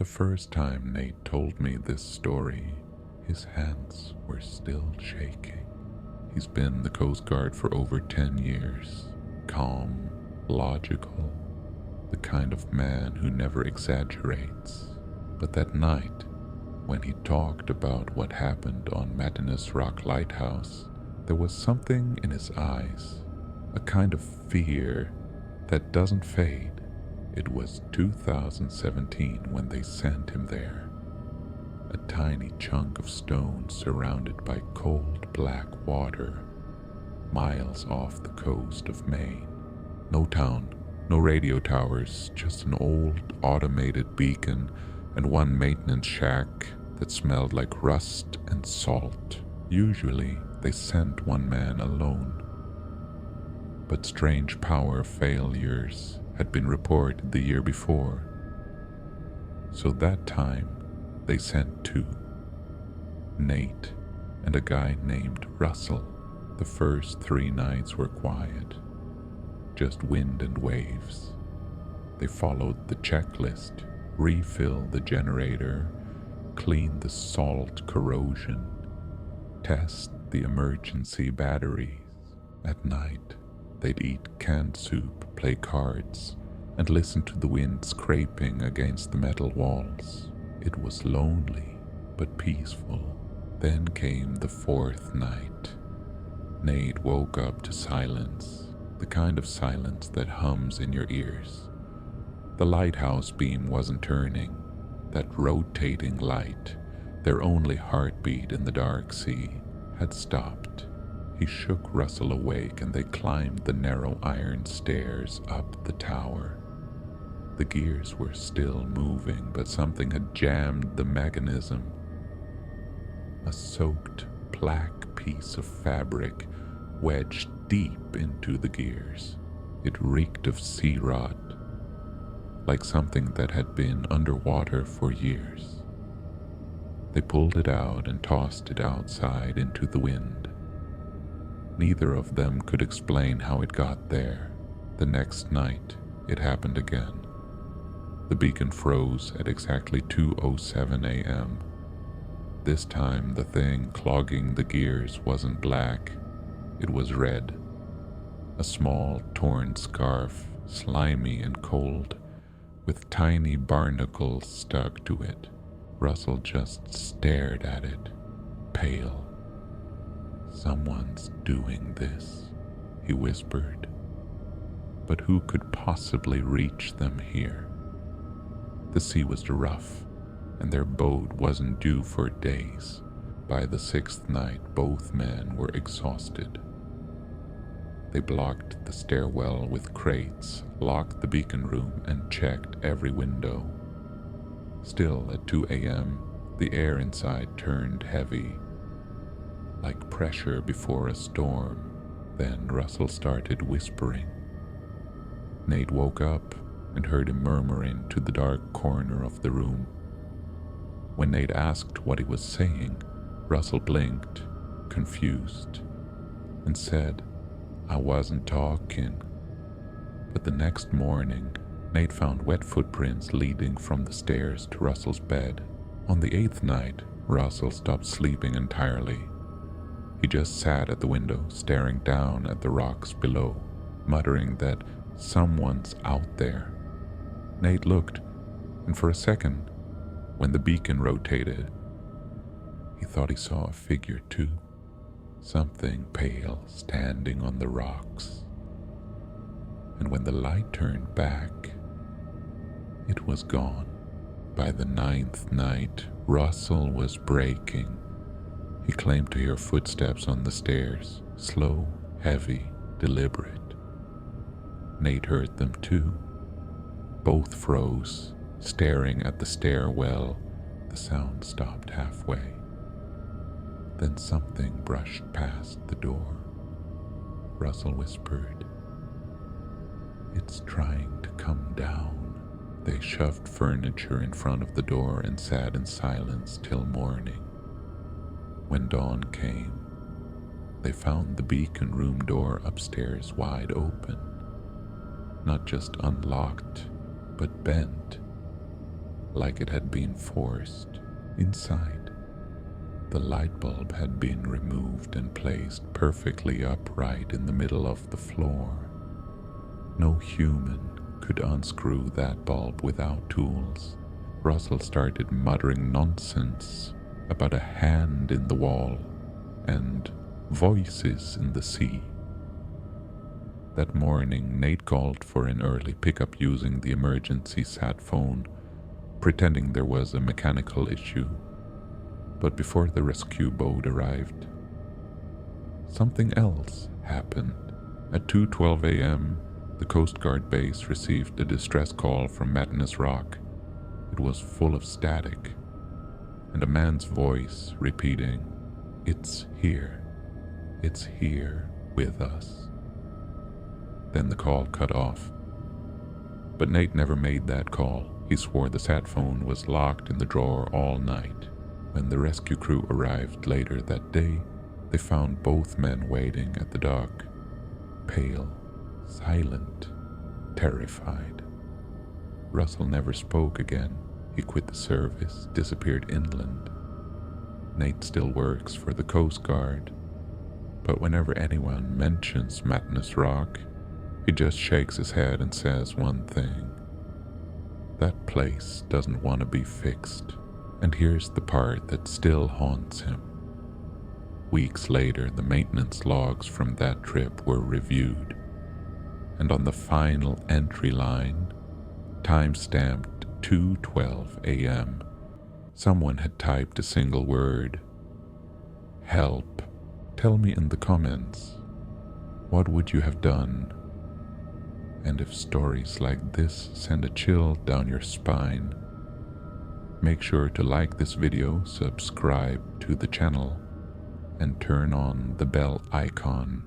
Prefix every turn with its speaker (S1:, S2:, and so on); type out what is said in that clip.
S1: first time Nate told me this story, his hands were still shaking. He's been the Coast Guard for over 10 years, calm, logical, the kind of man who never exaggerates. But that night, when he talked about what happened on Matinus Rock Lighthouse, there was something in his eyes, a kind of fear that doesn't fade. It was 2017 when they sent him there. A tiny chunk of stone surrounded by cold black water, miles off the coast of Maine. No town, no radio towers, just an old automated beacon and one maintenance shack that smelled like rust and salt. Usually, they sent one man alone. But strange power failures had been reported the year before. So that time, they sent two. Nate and a guy named Russell. The first 3 nights were quiet, just wind and waves. They followed the checklist: refill the generator, clean the salt corrosion, test the emergency batteries. At night, they'd eat canned soup, play cards, and listen to the wind scraping against the metal walls. It was lonely, but peaceful. Then came the 4th night. Nate woke up to silence, the kind of silence that hums in your ears. The lighthouse beam wasn't turning. That rotating light, their only heartbeat in the dark sea, had stopped. He shook Russell awake and they climbed the narrow iron stairs up the tower. The gears were still moving, but something had jammed the mechanism. A soaked black piece of fabric wedged deep into the gears. It reeked of sea rot, like something that had been underwater for years. They pulled it out and tossed it outside into the wind. Neither of them could explain how it got there. The next night, it happened again. The beacon froze at exactly 2:07 a.m. This time, the thing clogging the gears wasn't black. It was red. A small, torn scarf, slimy and cold, with tiny barnacles stuck to it. Russell just stared at it, pale. "Someone's doing this," he whispered. But who could possibly reach them here? The sea was rough, and their boat wasn't due for days. By the 6th night, both men were exhausted. They blocked the stairwell with crates, locked the beacon room, and checked every window. Still, at 2 a.m., the air inside turned heavy, like pressure before a storm. Then Russell started whispering. Nate woke up and heard him murmuring to the dark corner of the room. When Nate asked what he was saying, Russell blinked, confused, and said, "I wasn't talking." But the next morning, Nate found wet footprints leading from the stairs to Russell's bed. On the 8th night, Russell stopped sleeping entirely. He just sat at the window, staring down at the rocks below, muttering that someone's out there. Nate looked, and for a second, when the beacon rotated, he thought he saw a figure too. Something pale standing on the rocks. And when the light turned back, it was gone. By the 9th night, Russell was breaking. He claimed to hear footsteps on the stairs, slow, heavy, deliberate. Nate heard them too. Both froze, staring at the stairwell. The sound stopped halfway. Then something brushed past the door. Russell whispered, "It's trying to come down." They shoved furniture in front of the door and sat in silence till morning. When dawn came, they found the beacon room door upstairs wide open. Not just unlocked, but bent. like it had been forced. Inside, the light bulb had been removed and placed perfectly upright in the middle of the floor. No human could unscrew that bulb without tools. Russell started muttering nonsense about a hand in the wall and voices in the sea. That morning, Nate called for an early pickup using the emergency sat phone, pretending there was a mechanical issue. But before the rescue boat arrived, something else happened. At 2:12 a.m., the Coast Guard base received a distress call from Matinus Rock. It was full of static, and a man's voice repeating, it's here with us." Then the call cut off. But Nate never made that call. He swore the sat phone was locked in the drawer all night. When the rescue crew arrived later that day, they found both men waiting at the dock, pale, silent, terrified. Russell never spoke again. He quit the service, disappeared inland. Nate still works for the Coast Guard, but whenever anyone mentions Matinus Rock, he just shakes his head and says one thing: that place doesn't want to be fixed. And here's the part that still haunts him. Weeks later, the maintenance logs from that trip were reviewed, and on the final entry line, time-stamped 2:12 a.m., someone had typed a single word: help. Tell me in the comments, what would you have done? And if stories like this send a chill down your spine, make sure to like this video, subscribe to the channel, and turn on the bell icon